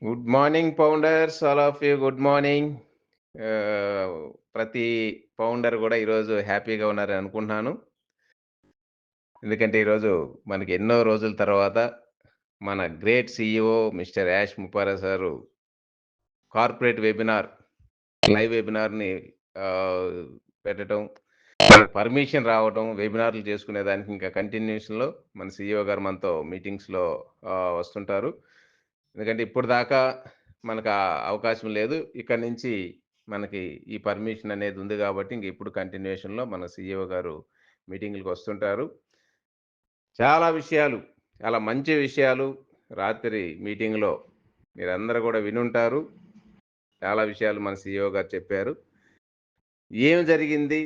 Good morning founders. All of you good morning. ఆహ్, ప్రతి founder గూడా ఈరోజు హ్యాపీగా ఉన్నారని అనుకుంటున్నాను. ఎందుకంటే ఈరోజు మనకి ఎన్నో రోజుల తర్వాత మన great CEO mister Ash Mufareh sir corporate webinar, live వెబినార్‌ని ఆహ్, పెట్టటం, మనకు పర్మిషన్ రావటం, వెబినార్‌లు చేసుకునేదానికి ఇంకా కంటిన్యూషన్‌లో మన సీఈఓ గారు మనతో మీటింగ్స్‌లో వస్తుంటారు. ఎందుకంటే ఇప్పటిదాకా మనకు ఆ అవకాశం లేదు. ఇక్కడి నుంచి మనకి ఈ పర్మిషన్ అనేది ఉంది గాబట్టి, ఇంక ఇప్పుడు కంటిన్యూషన్‌లో మన సీఈఓ గారు మీటింగులకి వస్తుంటారు. చాలా విషయాలు, చాలా మంచి విషయాలు రాత్రి మీటింగ్‌లో మీరందరూ గూడా వినుంటారు. చాలా విషయాలు మన సీఈఓ గారు చెప్పారు. ఏం జరిగింది?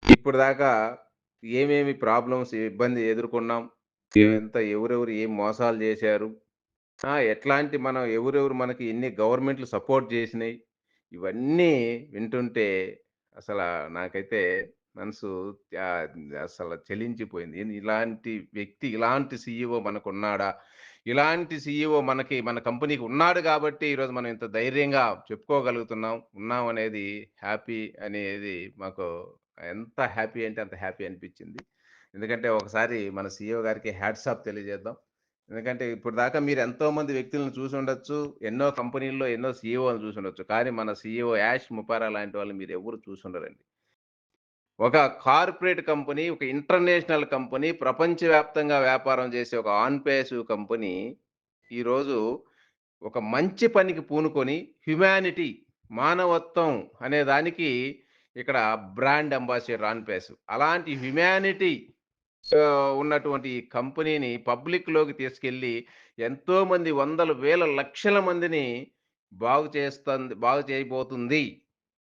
ఇప్పటిదాకా ఏమేమి ప్రాబ్లమ్స్, ఇబ్బంది ఎదుర్కొన్నాం? ఎవరెవరు ఏం మోసాలు జేశారు? ఎట్లాంటి మనం ఎవరెవరు మనకి ఎన్ని గవర్నమెంట్‌లు సపోర్ట్ జేసినయి? ఇవన్నీ వింటుంటే అసల నాకైతే మనసు ఆహ్, అసల చలించిపోయింది. ఇలాంటి వ్యక్తి, ఇలాంటి సీఈఓ మనకున్నాడా? ఇలాంటి సీఈఓ మన కంపెనీకి ఉన్నాడు గాబట్టి ఈరోజు మనం ఇంత ధైర్యంగా చెప్పుకోగలుగుతున్నాం. ఉన్నాం అనేది హ్యాపీ అనేది మాకు ఎంత హ్యాపీ అంటే అంత హ్యాపీ అనిపిచ్చింది. ఎందుకంటే ఒకసారి మన సీఈఓ గారికి హ్యాట్స్ ఆఫ్ తెలియజేద్దాం. ఎందుకంటే ఇప్పటిదాకా మీరు ఎంతోమంది వ్యక్తులను చూసుండొచ్చు. ఎన్నో కంపెనీల్లో ఎన్నో సీఈఓలను చూసుండొచ్చు. కానీ మన సీఈఓ యాష్ ముపారా లాంటి వాళ్ళని మీరెవ్వరు చూసుండరండి. ఒక కార్పొరేట్ కంపెనీ, ఒక ఇంటర్నేషనల్ కంపెనీ, ప్రపంచవ్యాప్తంగా వ్యాపారం చేసే ఒక ఆన్ పేసివ్ కంపెనీ, ఈరోజు ఒక మంచి పనికి పూనుకొని హ్యుమానిటీ, మానవత్వం అనే దానికి ఇక్కడ బ్రాండ్ అంబాసిడర్ ఆన్ పేసివ్. అలాంటి హ్యుమానిటీ ఉన్నటువంటి ఈ కంపెనీని పబ్లిక్‌లోకి తీసుకెళ్ళి ఎంతోమంది వందల, వేల, లక్షల మందిని బాగు చేయబోతుంది.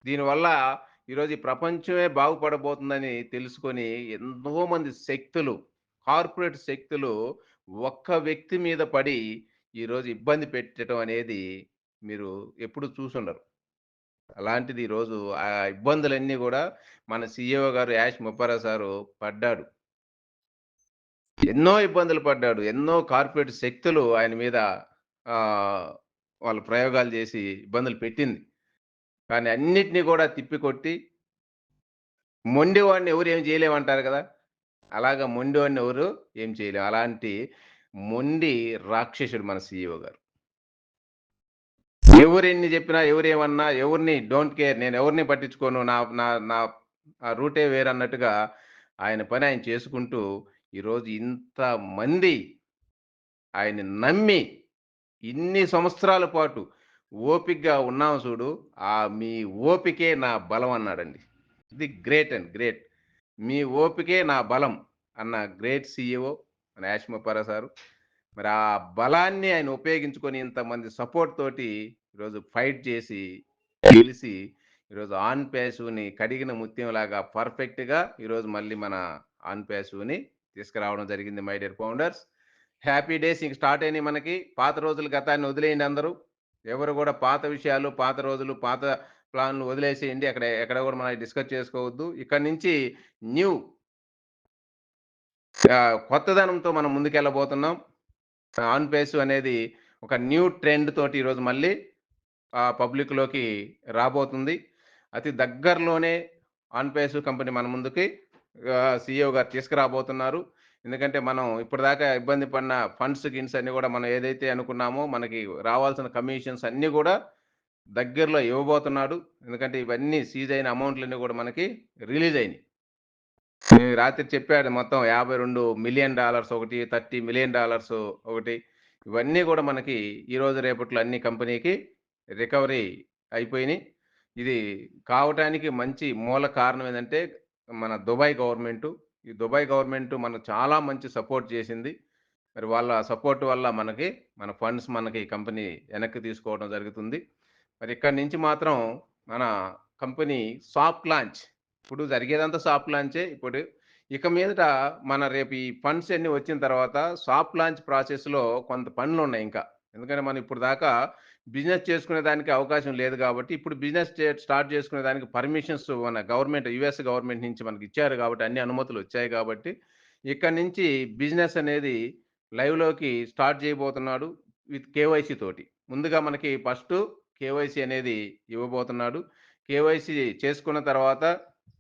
దీనివల్ల ఈరోజు ఈ ప్రపంచమే బాగుపడబోతుందని తెలుసుకొని ఎంతోమంది శక్తులు, కార్పొరేట్ శక్తులు ఒక్క వ్యక్తి మీద పడి ఈరోజు ఇబ్బంది పెట్టడం అనేది మీరు ఎప్పుడు చూసుండరు. అలాంటిది ఈరోజు ఆ ఇబ్బందులన్నీ గూడా మన సీఈఓ గారు యాష్ ముప్పర్రా సారు పడ్డాడు. ఎన్నో ఇబ్బందులు పడ్డాడు. ఎన్నో కార్పొరేట్ శక్తులు ఆయన మీద ఆహ్, వాళ్ళు ప్రయోగాలు జేసి ఇబ్బందులు పెట్టింది. కానీ అన్నిటిని గూడా తిప్పికొట్టి మొండివాడిని ఎవరు ఏమి జేయలేమంటారు గదా! అలాగా మొండివాడిని ఎవరు ఏం చేయలేం. అలాంటి మొండి రాక్షసుడు మన సీఈఓ గారు. ఎవరెన్ని జెప్పినా, ఎవరేమన్నా, ఎవరిని డోంట్ కేర్. నేనెవరిని పట్టించుకోను. నా నా నా రూటే వేరన్నట్టుగా ఆయన పని ఆయన చేసుకుంటూ ఈరోజు ఇంతమంది ఆయన్ని నమ్మి ఇన్ని సంవత్సరాల పాటు ఓపికగా ఉన్నాం చూడు, మీ ఓపికే నా బలం అన్నాడండి. ఇది గ్రేట్ అండి. గ్రేట్. మీ ఓపికే నా బలం అన్న గ్రేట్ సీఈఓ మన యాష్ ముప్పారా సారు. మరి ఆ బలాన్ని ఆయన ఉపయోగించుకొని ఇంతమంది సపోర్ట్ తోటి ఈరోజు ఫైట్ చేసి, గెలిసి ఈరోజు ఆన్ పేసుని కడిగిన ముత్యంలాగా పర్ఫెక్ట్‌గా ఈరోజు మళ్ళీ మన ఆన్ పేసుని తీసుకురావడం జరిగింది my dear founders. Happy days ఇంక స్టార్ట్ అయినాయి మనకి. పాత రోజులు గతాన్ని వదిలేయండి అందరూ. ఎవరు గూడా పాత విషయాలు, పాత రోజులు, పాత ప్లాన్‌లు వదిలేసేయండి. ఎక్కడ గూడా మనం డిస్కస్ చేసుకోవద్దు. ఇక్కడి నుంచి న్యూ కొత్తదనంతో మనం ముందుకెళ్ళబోతున్నాం. ఆన్ పేస్ అనేది ఒక న్యూ ట్రెండ్ తోటి ఈరోజు మళ్ళీ పబ్లిక్‌లోకి రాబోతుంది. అతి దగ్గరలోనే ఆన్ పేస్ కంపెనీ మన ముందుకి సీఈఓ గారు తీసుకురాబోతున్నారు. ఎందుకంటే మనం ఇప్పటిదాకా ఇబ్బంది పడిన ఫండ్స్, గిన్స్ అన్నీ గూడా మనం ఏదైతే అనుకున్నామో మనకి రావాల్సిన కమిషన్స్ అన్నీ గూడా దగ్గరలో ఇవ్వబోతున్నాడు. ఎందుకంటే ఇవన్నీ సీజ్ అయిన అమౌంట్‌లన్నీ గూడా మనకి రిలీజ్ అయినాయి. రాత్రి చెప్పాడు మొత్తం $52,000,000 ఒకటి, $30,000,000 ఒకటి. ఇవన్నీ గూడా మనకి ఈరోజు రేపట్లో అన్ని కంపెనీకి రికవరీ అయిపోయినియి. ఇది కావటానికి మంచి మూల కారణం ఏందంటే, మన దుబాయ్ గవర్నమెంటు. ఈ దుబాయ్ గవర్నమెంట్ మనకు చాలా మంచి సపోర్ట్ చేసింది. మరి వాళ్ళ సపోర్ట్ వల్ల మన ఫండ్స్ మనకి కంపెనీ వెనక్కి తీసుకోవడం జరుగుతుంది. మరి ఇక్కడి నుంచి మాత్రం మన కంపెనీ సాఫ్ట్ లాంచ్ ఇప్పుడు జరిగేదంతా సాఫ్ట్ లాంచే. ఇక మీదట రేపు ఈ ఫండ్స్ అన్నీ వచ్చిన తర్వాత సాఫ్ట్ లాంచ్ ప్రాసెస్‌లో కొంత పనులున్నాయి ఇంకా. ఎందుకంటే మనం ఇప్పుడు దాకా బిజినెస్ చేసుకునే దానికి అవకాశం లేదు కాబట్టి, ఇప్పుడు బిజినెస్ స్టార్ట్ చేసుకునే దానికి పర్మిషన్స్ మన గవర్నమెంట్ యూఎస్ గవర్నమెంట్ నుంచి మనకిచ్చారు కాబట్టి, అన్ని అనుమతులొచ్చాయి కాబట్టి, ఇక్కడి నుంచి బిజినెస్ అనేది లైవ్‌లోకి స్టార్ట్ చేయబోతున్నాడు విత్ కేవైసీ తోటి. ముందుగా మనకి ఫస్టు కేవైసీ అనేది ఇవ్వబోతున్నాడు. కేవైసీ చేసుకున్న తర్వాత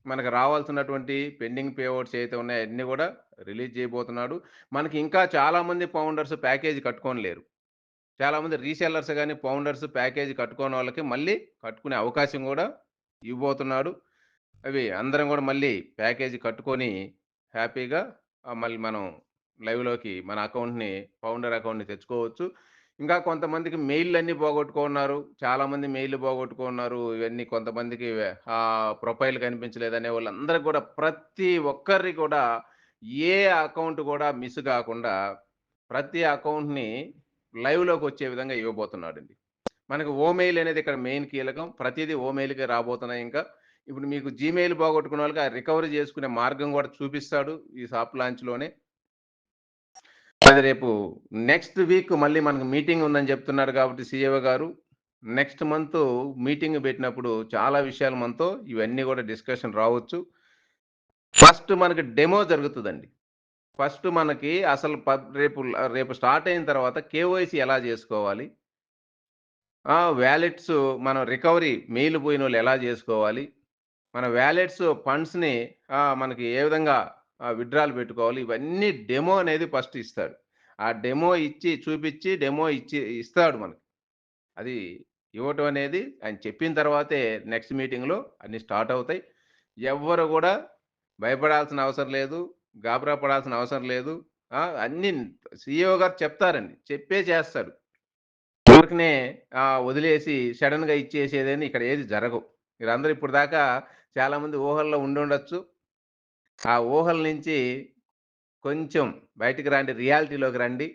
మనకు రావాల్సినటువంటి పెండింగ్ పే ఔట్స్ ఏవైతే ఉన్నాయో అయన్నీ గూడా రిలీజ్ చేయబోతున్నాడు. మనకి ఇంకా చాలామంది ఫౌండర్స్ ప్యాకేజ్ కట్టుకోని లేరు. చాలామంది రీసెల్లర్స్ గాని, ఫౌండర్స్ ప్యాకేజ్ కట్టుకోనోళ్ళకి మళ్ళీ కట్టుకునే అవకాశం గూడా ఇవ్వబోతున్నాడు. అవి అందరం గూడా మళ్ళీ ప్యాకేజీ కట్టుకొని హ్యాపీగా మళ్ళీ మనం లైవ్‌లోకి మన అకౌంట్‌ని ఫౌండర్ అకౌంట్‌ని తెచ్చుకోవచ్చు. ఇంకా కొంతమందికి మెయిల్‌లన్నీ పోగొట్టుకున్నారు. చాలామంది మెయిల్‌లు పోగొట్టుకున్నారు. ఇవన్నీ కొంతమందికి ప్రొఫైల్ కనిపించలేదనే వాళ్ళందరికి గూడా ప్రతి ఒక్కరికి కూడా ఏ అకౌంట్ గూడా మిస్ గాకుండా ప్రతి అకౌంట్‌ని లైవ్‌లోకొచ్చే విధంగా ఇవ్వబోతున్నాడండి. మనకు ఓమెయిల్ అనేది ఇక్కడ మెయిన్ కీలకం. ప్రతీదీ ఓమెయిల్‌కే రాబోతున్నాయి ఇంకా. ఇప్పుడు మీకు జీమెయిల్ పోగొట్టుకున్నోళ్ళకి ఆ రికవరీ చేసుకునే మార్గం గూడా చూపిస్తాడు ఈ సాఫ్ట్ లాంచ్‌లోనే. అది రేపు నెక్స్ట్ వీక్ మళ్ళీ మనకు మీటింగ్ ఉందని చెప్తున్నాడు కాబట్టి సీఈఓ గారు. నెక్స్ట్ మంతు మీటింగ్ పెట్టినప్పుడు చాలా విషయాలు మనతో ఇవన్నీ గూడా డిస్కషన్ రావచ్చు. ఫస్ట్ మనకి డెమో జరుగుతదండి. ఫస్ట్ మనకి అసలు రేపు స్టార్ట్ అయిన తర్వాత కేవైసీ ఎలా జేసుకోవాలి? వాలెట్స్ మనం రికవరీ మెయిల్ పోయినోళ్ళు ఎలా జేసుకోవాలి? మన వాలెట్స్ ఫండ్స్‌ని మనకి ఏ విధంగా విత్‌డ్రాలు పెట్టుకోవాలి? ఇవన్నీ డెమో అనేది ఫస్ట్ ఇస్తాడు. ఆ డెమో ఇచ్చి చూపిచ్చి డెమో ఇస్తాడు మనకి. అది ఇవ్వటం అనేది ఆయన చెప్పిన తర్వాతే నెక్స్ట్ మీటింగ్‌లో అన్నీ స్టార్ట్ అవుతాయి. ఎవ్వరు గూడా భయపడాల్సిన అవసరం లేదు. గాబరా పడాల్సిన అవసరం లేదు. అన్నీ సీఈఓ గారు చెప్తారండి. చెప్పే చేస్తాడు. ఊరికనే వదిలేసి సడెన్‌గా ఇచ్చేసేదని ఇక్కడ ఏది జరగవు. మీరందరూ ఇప్పటిదాకా చాలామంది ఊహల్లో ఉండుండొచ్చు. ఆ ఊహల నుంచి కొంచెం బయటికి రండి. రియాలిటీలోకి రండి.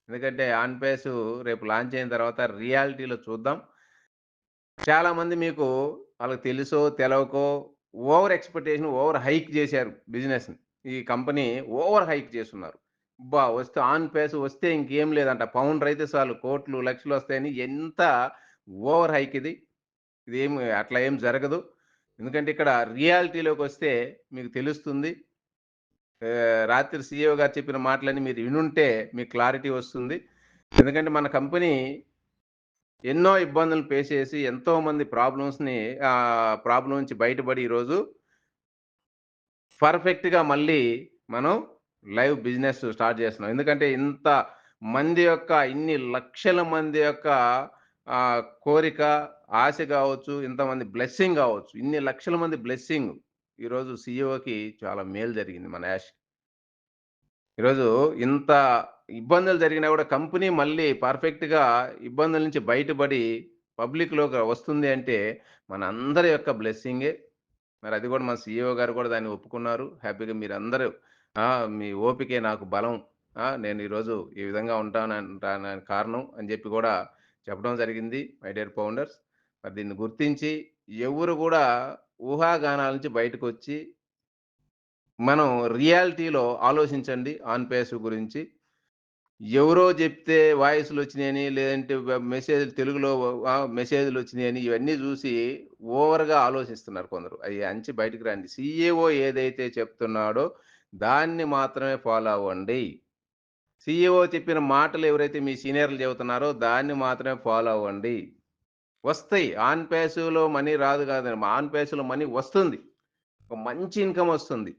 ఎందుకంటే ఆన్ పేసు రేపు లాంచ్ అయిన తర్వాత రియాలిటీలో చూద్దాం. చాలామంది మీకు ఆళ్ళకి తెలుసో, తెలవకో ఓవర్ ఎక్స్‌పెక్టేషన్, ఓవర్ హైక్ జేశారు బిజినెస్‌ని. ఈ కంపెనీ ఓవర్ హైక్ చేసున్నారు. అబ్బా! వస్తే ఆన్ పేస్ వస్తే ఇంకేం లేదంట. పౌండర్ అయితే చాలు కోట్లు, లక్షలొస్తాయని ఎంత ఓవర్ హైక్ ఇది. ఇదేమి అట్లా ఏం జరగదు. ఎందుకంటే ఇక్కడ రియాలిటీలోకొస్తే మీకు తెలుస్తుంది. రాత్రి సీఈఓ గారు చెప్పిన మాటలన్నీ మీరు వినుంటే మీకు క్లారిటీ వస్తుంది. ఎందుకంటే మన కంపెనీ ఎన్నో ఇబ్బందులు ఫేస్ చేసి ఎంతోమంది ప్రాబ్లమ్ నుంచి బయటపడి ఈరోజు పర్ఫెక్ట్‌గా మళ్ళీ మనం లైవ్ బిజినెస్ స్టార్ట్ చేస్తున్నాం. ఎందుకంటే ఇంత మంది యొక్క ఇన్ని లక్షల మంది యొక్క కోరిక, ఆశ గావచ్చు, ఇంతమంది బ్లెస్సింగ్ గావచ్చు. ఇన్ని లక్షల మంది బ్లెస్సింగ్ ఈరోజు సీఈఓకి చాలా మేలు జరిగింది మన యాష్. ఈరోజు ఇంత ఇబ్బందులు జరిగినా గూడా కంపెనీ మళ్ళీ పర్ఫెక్ట్‌గా ఇబ్బందుల నుంచి బయటపడి పబ్లిక్‌లోకి వస్తుంది అంటే మనందరి యొక్క బ్లెస్సింగే. మరది గూడా మన సీఈఓ గారు గూడా దాన్ని ఒప్పుకున్నారు. హ్యాపీగా మీరందరూ మీ ఓపికే నాకు బలం. నేను ఈరోజు ఈ విధంగా ఉంటాననటానికి కారణం అని జెప్పి గూడా చెప్పడం జరిగింది. My dear founders. మరి దీన్ని గుర్తించి ఎవరు గూడా ఊహాగానాల నుంచి బయటకొచ్చి మనం రియాలిటీలో ఆలోచించండి ఆన్ పేస్ గురించి. ఎవరో జెప్తే వాయిస్‌లొచ్చినాయని, లేదంటే మెసేజ్‌లు తెలుగులో మెసేజ్‌లొచ్చినాయని ఇవన్నీ జూసి ఓవర్‌గా ఆలోచిస్తున్నారు కొందరు. అయి అంచి బయటికి రండి. సీఈఓ ఏదైతే చెప్తున్నాడో దాన్ని మాత్రమే ఫాలో అవ్వండి. సీఈఓ చెప్పిన మాటలు ఎవరైతే మీ సీనియర్‌లు చెబుతున్నారో దాన్ని మాత్రమే ఫాలో అవ్వండి. వస్తాయి. ఆన్ పేస్‌లో మనీ రాదు కాదండి. ఆన్ పేస్‌లో మనీ వస్తుంది. ఒక మంచి ఇన్‌కమ్ వస్తుంది.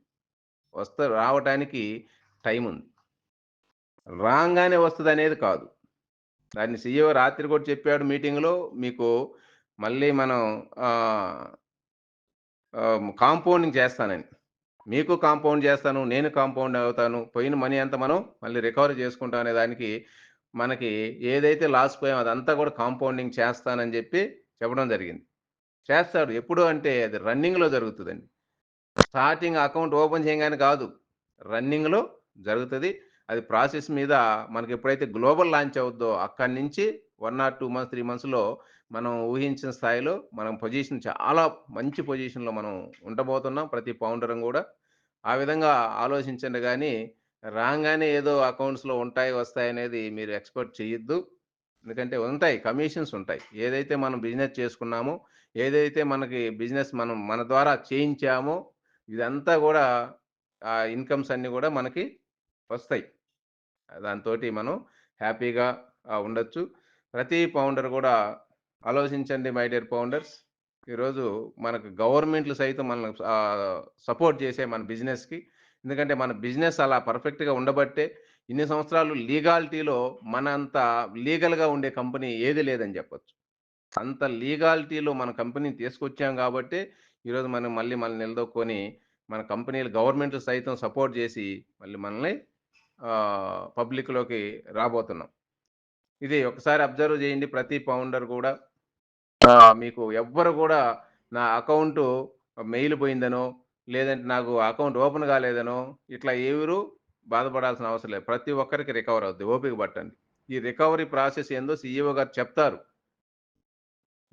రావటానికి టైముంది. రాంగానే వస్తదనేది కాదు. దాన్ని సీఈఓ రాత్రి కూడా చెప్పాడు మీటింగ్‌లో. మీకు మళ్ళీ మనం ఆహ్, కాంపౌండింగ్ చేస్తానని. మీకు కాంపౌండ్ చేస్తాను. నేను కాంపౌండ్ అవుతాను. పోయిన మనీ అంతా మనం మళ్ళీ రికవరీ చేసుకుంటాం అనే దానికి మనకి ఏదైతే లాస్ పోయామో అదంతా కూడా కాంపౌండింగ్ చేస్తానని చెప్పి చెప్పడం జరిగింది. చేస్తాడు. ఎప్పుడు అంటే అది రన్నింగ్‌లో జరుగుతదండి. స్టార్టింగ్ అకౌంట్ ఓపెన్ చేయంగానే కాదు. రన్నింగ్‌లో జరుగుతది. అది ప్రాసెస్ మీద మనకెప్పుడైతే గ్లోబల్ లాంచ్ అవుద్దో అక్కడి నుంచి 1 ఆర్ 2 మంత్స్, 3 మంత్స్‌లో మనం ఊహించిన స్థాయిలో మనం పొజిషన్ చాలా మంచి పొజిషన్‌లో మనం ఉండబోతున్నాం. ప్రతి ఫౌండరం గూడా. ఆ విధంగా ఆలోచించండి గానీ, రాంగానే ఏదో అకౌంట్స్‌లో ఉంటాయి, వస్తాయనేది మీరు ఎక్స్‌పెక్ట్ చేయొద్దు. ఎందుకంటే ఉంటాయి. కమిషన్స్ ఉంటాయి. ఏదైతే మనం బిజినెస్ చేసుకున్నామో, ఏదైతే మనకి బిజినెస్ మనం మన ద్వారా చేయించామో, ఇదంతా గూడా ఇన్‌కమ్స్ అన్నీ గూడా మనకి వస్తాయి. దాంతోటి మనం హ్యాపీగా ఉండొచ్చు. ప్రతి ఫౌండర్ గూడా ఆలోచించండి మై డియర్ ఫౌండర్స్. ఈరోజు మనకు గవర్నమెంట్‌లు సైతం మనల్ని సపోర్ట్ చేసాయి మన బిజినెస్‌కి. ఎందుకంటే మన బిజినెస్ అలా పర్ఫెక్ట్‌గా ఉండబట్టే ఇన్ని సంవత్సరాలు లీగాలిటీలో మనంత లీగల్‌గా ఉండే కంపెనీ ఏది లేదని చెప్పొచ్చు. అంత లీగాలిటీలో మన కంపెనీని తీసుకొచ్చాం గాబట్టే ఈరోజు మనం మళ్ళీ నిలదొక్కుకొని మన కంపెనీలు గవర్నమెంట్‌లు సైతం సపోర్ట్ జేసి మళ్ళీ మనల్ని పబ్లిక్‌లోకి రాబోతున్నాం. ఇది ఒకసారి అబ్జర్వ్ చేయండి ప్రతి ఫౌండర్ గూడా. మీకు ఎవ్వరు గూడా నా అకౌంటు మెయిల్ పోయిందనో, లేదంటే నాకు అకౌంట్ ఓపెన్ కాలేదనో, ఇట్లా ఎవరు బాధపడాల్సిన అవసరం లేదు. ప్రతి ఒక్కరికి రికవర్ అవుద్ది. ఓపిక పట్టండి. ఈ రికవరీ ప్రాసెస్ ఏందో సీఈఓ గారు చెప్తారు.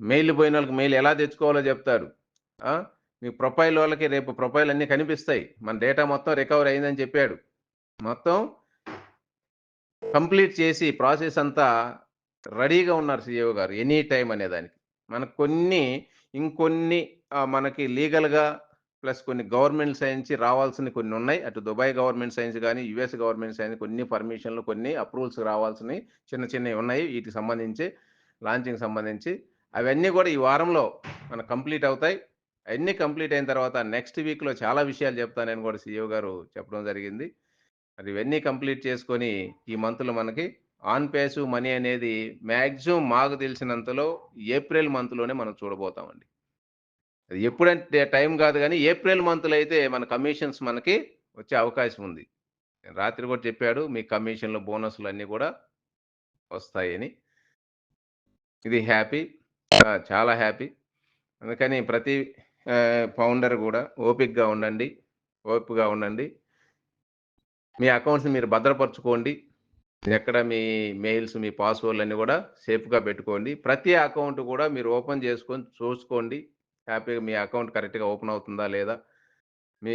మెయిల్ పోయినోళ్ళకి మెయిల్ ఎలా తెచ్చుకోవాలో జెప్తారు. ఆ! మీ ప్రొఫైలోళ్ళకి రేపు ప్రొఫైల్ అన్నీ కనిపిస్తాయి. మన డేటా మొత్తం రికవర్ అయిందని చెప్పాడు. మొత్తం కంప్లీట్ చేసి ప్రాసెస్ అంతా రెడీగా ఉన్నారు సీఈఓ గారు. ఎనీ టైమ్ అనేదానికి. మనకు ఇంకొన్ని మనకి లీగల్‌గా ప్లస్ కొన్ని గవర్నమెంట్ సైడ్ నుంచి రావాల్సినవి కొన్నున్నాయి. అటు దుబాయ్ గవర్నమెంట్ సైడ్ నుంచి గాని, యూఎస్ గవర్నమెంట్ సైడ్ కొన్ని పర్మిషన్‌లు, కొన్ని అప్రూవల్స్ రావాల్సినయి చిన్నయి ఉన్నాయి. వీటికి సంబంధించి లాంచింగ్‌కి సంబంధించి. అవన్నీ గూడా ఈ వారంలో మనకు కంప్లీట్ అవుతాయి. అయన్నీ కంప్లీట్ అయిన తర్వాత నెక్స్ట్ వీక్‌లో చాలా విషయాలు చెప్తానని గూడా సీఈఓ గారు చెప్పడం జరిగింది. మరి ఇవన్నీ కంప్లీట్ చేసుకొని ఈ మంత్‌లో మనకి ఆన్ పేసివ్ మనీ అనేది మాక్సిమం మాకు తెలిసినంతలో ఏప్రిల్ మంత్‌లోనే మనం చూడబోతామండి. అది ఎప్పుడంటే టైం గాదు గానీ, ఏప్రిల్ మంత్‌లో అయితే మన కమిషన్స్ మనకి వచ్చే అవకాశం ఉంది. రాత్రి గూడా చెప్పాడు. మీ కమిషన్‌లు, బోనస్‌లు అన్నీ గూడా వస్తాయని. ఇది హ్యాపీ. చాలా హ్యాపీ. అందుకని ప్రతి ఫౌండర్ గూడా ఓపికగా ఉండండి. ఓర్పుగా ఉండండి. మీ అకౌంట్స్‌ని మీరు భద్రపరుచుకోండి. ఎక్కడ మీ మెయిల్స్, మీ పాస్‌వర్డ్‌లన్నీ గూడా సేఫ్‌గా పెట్టుకోండి. ప్రతి అకౌంట్ గూడా మీరు ఓపెన్ చేసుకొని చూసుకోండి. హ్యాపీగా మీ అకౌంట్ కరెక్ట్‌గా ఓపెన్ అవుతుందా లేదా? మీ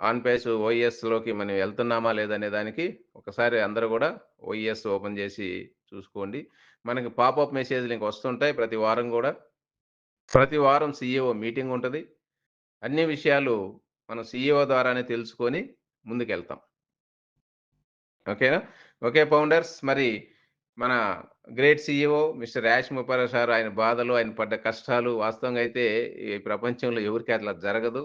ఆన్ పేస్ ఓఈఎస్‌లోకి మనం ఎళ్తున్నామా లేదనే దానికి ఒకసారి అందరూ గూడా ఓఈఎస్ ఓపెన్ జేసి చూసుకోండి. మనకి పాపప్ మెసేజ్‌లు ఇంక వస్తుంటాయి ప్రతి వారం గూడా. ప్రతి వారం సీఈఓ మీటింగ్ ఉంటది. అన్ని విషయాలు మనం సీఈఓ ద్వారానే తెలుసుకొని ముందుకెళ్తాం. ఓకేనా? Okay founders. మరి మన great CEO mister Ash Mufareh sir ఆయన బాధలు, ఆయన పడ్డ కష్టాలు వాస్తవంగా అయితే ఈ ప్రపంచంలో ఎవరికీ అట్లా జరగదు.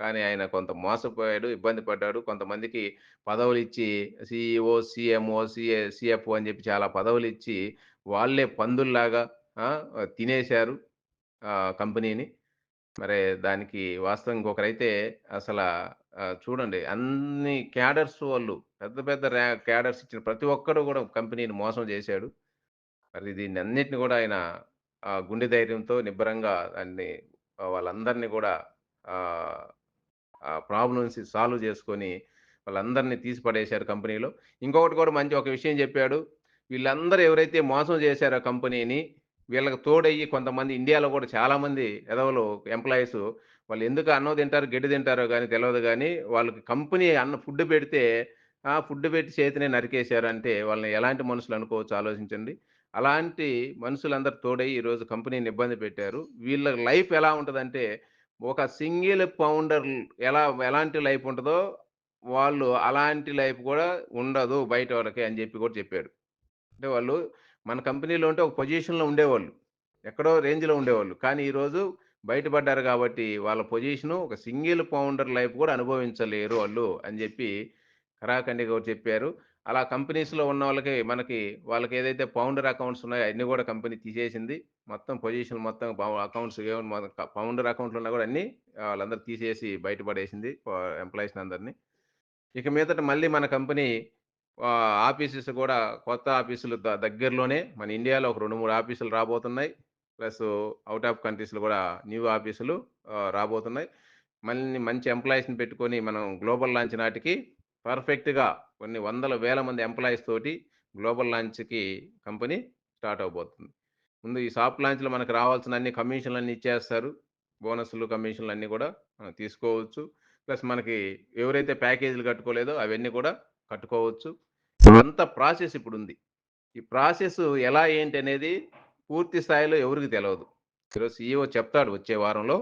కానీ ఆయన కొంత మోసపోయాడు, ఇబ్బంది పడ్డాడు. కొంతమందికి పదవులిచ్చి సీఈఓ, సీఎంఓ, సీఎఫ్ఓ అని చెప్పి చాలా పదవులిచ్చి వాళ్ళే పందుల్లాగా ఆ! తినేశారు కంపెనీని. మరి దానికి వాస్తవం ఇంకొకరైతే అసలా చూడండి అన్ని క్యాడర్స్ వాళ్ళు పెద్ద పెద్ద క్యాడర్స్ ఇచ్చిన ప్రతి ఒక్కడు గూడా కంపెనీని మోసం జేశాడు. మరి దీన్నన్నిటిని గూడా ఆయన గుండె ధైర్యంతో నిబ్బరంగా దాన్ని వాళ్ళందరిని గూడా ఆహ్, ఆ ప్రాబ్లమ్స్ సాల్వ్ జేసుకొని వాళ్ళందరిని తీసి పడేశారు కంపెనీలో. ఇంకొకటి కూడా మంచి ఒక విషయం జెప్పాడు. వీళ్ళందరూ ఎవరైతే మోసం జేశారో కంపెనీని, వీళ్ళకి తోడయ్యి కొంతమంది ఇండియాలో గూడా చాలామంది ఎదవలు ఎంప్లాయీసు వాళ్ళెందుకు అన్నం తింటారో, గడ్డి తింటారో గాని తెలవదు గానీ, వాళ్ళకి కంపెనీ ఫుడ్ పెడితే, ఫుడ్ పెట్టి చేతినే నరికేశారంటే వాళ్ళని ఎలాంటి మనుషులనుకోవచ్చు ఆలోచించండి. అలాంటి మనుషులందరూ తోడయ్యి ఈరోజు కంపెనీని ఇబ్బంది పెట్టారు. వీళ్ళ లైఫ్ ఎలా ఉంటదంటే, ఒక సింగిల్ ఫౌండర్ ఎలాంటి లైఫ్ ఉంటదో, వాళ్ళు అలాంటి లైఫ్ గూడా ఉండదు బయట వాళ్ళకి అని జెప్పి గూడా చెప్పాడు. అంటే వాళ్ళు మన కంపెనీలో ఉంటే ఒక పొజిషన్‌లో ఉండేవాళ్ళు. ఎక్కడో రేంజ్‌లో ఉండేవాళ్ళు. కానీ ఈరోజు బయటపడ్డారు గాబట్టి వాళ్ళ పొజిషను ఒక సింగిల్ ఫౌండర్ లైఫ్ గూడా అనుభవించలేరు వాళ్ళు అని జెప్పి ఖరాఖండిగా చెప్పారు. అలా కంపెనీస్‌లో ఉన్నోళ్ళకి వాళ్ళకేదైతే ఫౌండర్ అకౌంట్స్ ఉన్నాయో అయన్నీ గూడా కంపెనీ తీసేసింది. మొత్తం పొజిషన్ మొత్తం అకౌంట్స్ ఏమన్నా మన ఫౌండర్ అకౌంట్‌లు ఉన్నా గూడా అన్నీ వాళ్ళందరూ తీసేసి బయట పడేసింది ఎంప్లాయీస్‌ని అందరిని. ఇక మీదట మళ్ళీ మన కంపెనీ ఆఫీసెస్ గూడా కొత్త ఆఫీసులు దగ్గరలోనే మన ఇండియాలో ఒక 2, 3 ఆఫీసులు రాబోతున్నాయి. ప్లస్ ఔట్ ఆఫ్ కంట్రీస్‌లో గూడా న్యూ ఆఫీసులు రాబోతున్నాయి. మళ్ళీ మంచి ఎంప్లాయీస్‌ని పెట్టుకొని మనం గ్లోబల్ లాంచ్ నాటికి పర్ఫెక్ట్‌గా కొన్ని వందల వేల మంది ఎంప్లాయీస్ తోటి గ్లోబల్ లాంచ్‌కి కంపెనీ స్టార్ట్ అవ్వబోతుంది. ముందు ఈ సాఫ్ట్ లాంచ్‌లో మనకు రావాల్సిన అన్ని కమిషన్‌లన్నీ ఇచ్చేస్తారు. బోనస్‌లు, కమిషన్‌లు అన్నీ గూడా మనం తీసుకోవచ్చు. ప్లస్ మనకి ఎవరైతే ప్యాకేజీలు కట్టుకోలేదో అవన్నీ కూడా కట్టుకోవచ్చు. ఇదంతా ప్రాసెస్ ఇప్పుడుంది. ఈ ప్రాసెస్ ఎలా ఏంటి అనేది పూర్తి స్థాయిలో ఎవరికీ తెలవదు. ఈరోజు సీఈఓ చెప్తాడు వచ్చే వారంలో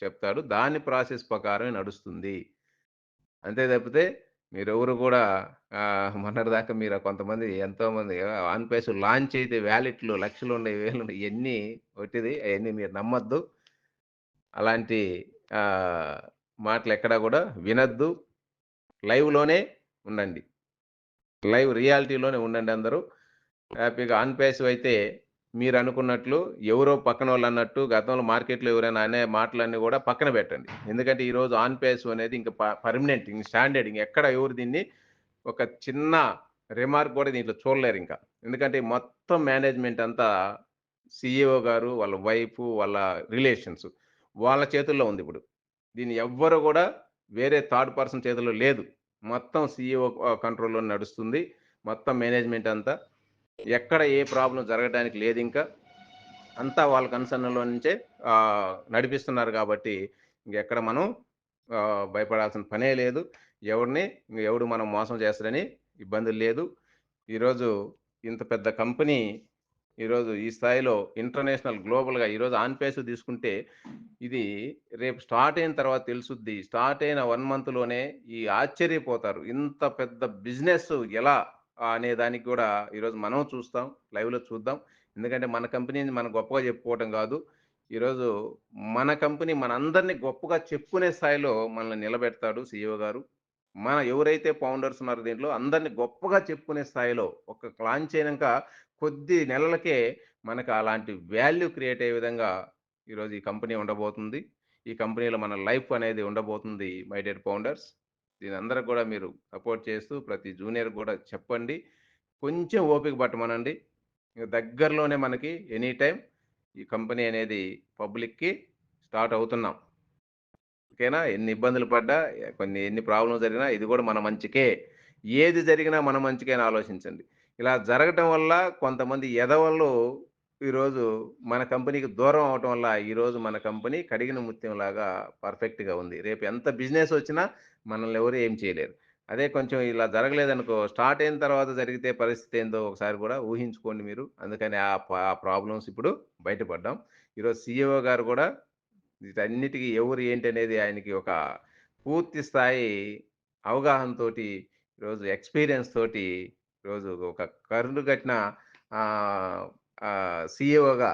చెప్తాడు. దాని ప్రాసెస్ ప్రకారమే నడుస్తుంది. అంతే తప్పితే మీరెవరు గూడా మొన్నటిదాకా మీరు కొంతమంది ఎంతోమంది ఆన్ పేస్ లాంచ్ అయితే వాలెట్‌లు లక్షలున్నయి, వేలున్నయి ఇయన్నీ ఒట్టిది. అయన్నీ మీరు నమ్మొద్దు. అలాంటి ఆహ్, మాటలెక్కడా గూడా వినొద్దు. లైవ్‌లోనే ఉండండి. లైవ్ రియాలిటీలోనే ఉండండి అందరూ. హ్యాపీగా ఆన్ పేసివ్ అయితే మీరనుకున్నట్లు ఎవరో పక్కనోళ్ళన్నట్టు గతంలో మార్కెట్‌లో ఎవరైనా అనే మాటలన్నీ గూడా పక్కన బెట్టండి. ఎందుకంటే ఈరోజు ఆన్ పేసివ్ అనేది ఇంక పర్మనెంట్ ఇంక స్టాండర్డ్ ఇంగెక్కడ ఎవరు దీన్ని ఒక చిన్న రిమార్క్ గూడా దీంట్లో చూడలేరింక. ఎందుకంటే మొత్తం మేనేజ్‌మెంట్ అంతా సీఈఓ గారు, వాళ్ళ వైఫు, వాళ్ళ రిలేషన్స్ వాళ్ళ చేతుల్లో ఉందిప్పుడు. దీన్ని ఎవ్వరు గూడా వేరే థర్డ్ పర్సన్ చేతుల్లో లేదు. మొత్తం సీఈఓ కంట్రోల్‌లోనే నడుస్తుంది. మొత్తం మేనేజ్‌మెంట్ అంతా. ఎక్కడ ఏ ప్రాబ్లమ్ జరగడానికి లేదింక. అంతా వాళ్ళ కన్సర్న్‌లో నుంచే నడిపిస్తున్నారు గాబట్టి, ఇంగెక్కడ మనం భయపడాల్సిన పనే లేదు. ఎవరిని ఎవడు మనం మోసం చేస్తాడని ఇబ్బందులు లేదు. ఈరోజు ఇంత పెద్ద కంపెనీ ఈరోజు ఈ స్థాయిలో ఇంటర్నేషనల్ గ్లోబల్‌గా ఈరోజు ఆన్ పేస్ తీసుకుంటే, ఇది రేపు స్టార్ట్ అయిన తర్వాత తెలుసుద్ది. స్టార్ట్ అయిన 1 మంత్‌లోనే ఆశ్చర్యపోతారు. ఇంత పెద్ద బిజినెస్ ఎలా అనే దానికి గూడా ఈరోజు మనం చూస్తాం. లైవ్‌లో చూద్దాం. ఎందుకంటే మన కంపెనీని మనం గొప్పగా చెప్పుకోవటం గాదు. ఈరోజు మన కంపెనీ మనందరిని గొప్పగా చెప్పుకునే స్థాయిలో మనల్ని నిలబెడతాడు సీఈఓ గారు. ఎవరైతే ఫౌండర్స్ ఉన్నారో దీంట్లో అందరిని గొప్పగా చెప్పుకునే స్థాయిలో ఒక లాంచ్ అయినంక కొద్ది నెలలకే మనకు అలాంటి వాల్యూ క్రియేట్ అయ్యే విధంగా ఈరోజు ఈ కంపెనీ ఉండబోతుంది. ఈ కంపెనీలో మన లైఫ్ అనేది ఉండబోతుంది మై డియర్ ఫౌండర్స్. దీనందరికి గూడా మీరు సపోర్ట్ చేస్తూ ప్రతి జూనియర్‌కి గూడా చెప్పండి. కొంచెం ఓపిక పట్టమనండి. దగ్గరలోనే మనకి ఎనీ టైమ్ ఈ కంపెనీ అనేది పబ్లిక్‌కి స్టార్ట్ అవుతున్నాం. ఓకేనా? ఎన్ని ఇబ్బందులు పడ్డా, ఎన్ని ప్రాబ్లమ్స్ జరిగినా ఇది గూడా మన మంచికే. ఏది జరిగినా మన మంచికే అని ఆలోచించండి. ఇలా జరగటం వల్ల కొంతమంది ఎదవలు ఈరోజు మన కంపెనీకి దూరం అవ్వటం వల్ల ఈరోజు మన కంపెనీ కడిగిన ముత్యంలాగా పర్ఫెక్ట్‌గా ఉంది. రేపు ఎంత బిజినెస్ ఒచ్చినా మనల్ని ఎవరు ఏం చేయలేరు. అదే కొంచెం ఇలా జరగలేదనుకో స్టార్ట్ అయిన తర్వాత జరిగితే పరిస్థితి ఏందో ఒకసారి గూడా ఊహించుకోండి మీరు. అందుకని ఆ ప్రాబ్లమ్స్ ఇప్పుడు బయటపడ్డాం. ఈరోజు సీఈఓ గారు గూడా వీటన్నిటికి ఎవరు ఏంటనేది ఆయనకి ఒక పూర్తి స్థాయి అవగాహనతోటి, ఈరోజు ఎక్స్‌పీరియన్స్ తోటి, ఈరోజు ఒక కరుడుగట్టిన ఆహ్, సీఈఓగా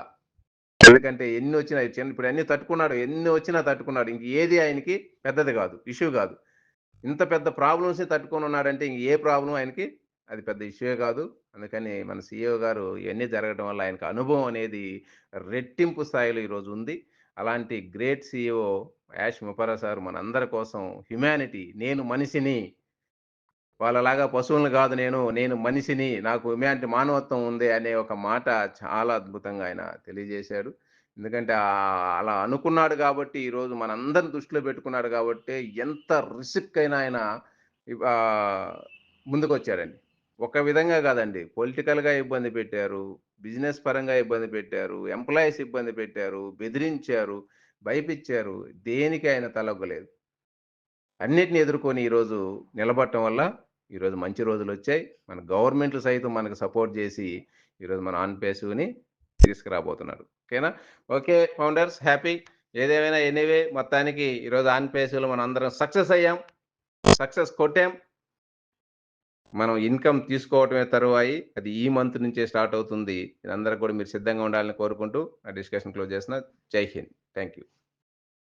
ఎందుకంటే ఎన్నొచ్చినా ఇప్పుడు అన్నీ తట్టుకున్నాడు. ఎన్ని వచ్చినా తట్టుకున్నాడు. ఇంక ఏది ఆయనకి పెద్దది గాదు. ఇష్యూ గాదు. ఇంత పెద్ద ప్రాబ్లమ్స్‌ని తట్టుకొనున్నాడంటే ఇంక ఏ ప్రాబ్లమ్ ఆయనకి అది పెద్ద ఇష్యూయే కాదు. అందుకని మన సీఈఓ గారు ఇయన్నీ జరగడం వల్ల ఆయనకు అనుభవం అనేది రెట్టింపు స్థాయిలో ఈరోజు ఉంది. అలాంటి గ్రేట్ సీఈఓ యాష్ ముపర్రా సార్ మనందరి కోసం హ్యుమానిటీ నేను మనిషిని వాళ్ళలాగా పశువులను గాదు నేను. నేను మనిషిని. నాకు హ్యుమానిటీ మానవత్వం ఉంది అనే ఒక మాట చాలా అద్భుతంగా ఆయన తెలియజేశాడు. ఎందుకంటే అలా అనుకున్నాడు గాబట్టి ఈరోజు మనందరిని దృష్టిలో పెట్టుకున్నాడు గాబట్టే ఎంత రిస్క్ అయినా ఆయన ఆహ్, ముందుకొచ్చాడండి. ఒక విధంగా గాదండి. పొలిటికల్‌గా ఇబ్బంది పెట్టారు. బిజినెస్ పరంగా ఇబ్బంది పెట్టారు. ఎంప్లాయీస్ ఇబ్బంది పెట్టారు. బెదిరించారు. భయపిచ్చారు. దేనికి ఆయన తలొగ్గలేదు. అన్నిటిని ఎదుర్కొని ఈరోజు నిలబడటం వల్ల, ఈరోజు మంచి రోజులొచ్చాయి. మన గవర్నమెంట్లు సైతం మనకు సపోర్ట్ జేసి, ఈరోజు మన ఆన్ పేసివ్‌ని తీసుకురాబోతున్నారు. ఓకేనా? Okay founders happy. ఏదేమైనా ఎనీవే మొత్తానికి ఈరోజు ఆన్ పేసివ్‌లో మనందరం సక్సెస్ అయ్యాం. సక్సెస్ కొట్టాం. మనం ఇన్‌కమ్ తీసుకోవటమే తరువాయి. అది ఈ మంత్ నుంచే స్టార్ట్ అవుతుంది. మీరందరూ కూడా మీరు సిద్ధంగా ఉండాలని కోరుకుంటూ నా డిస్కషన్ క్లోజ్ చేస్తున్నా. జై హింద్. Thank you.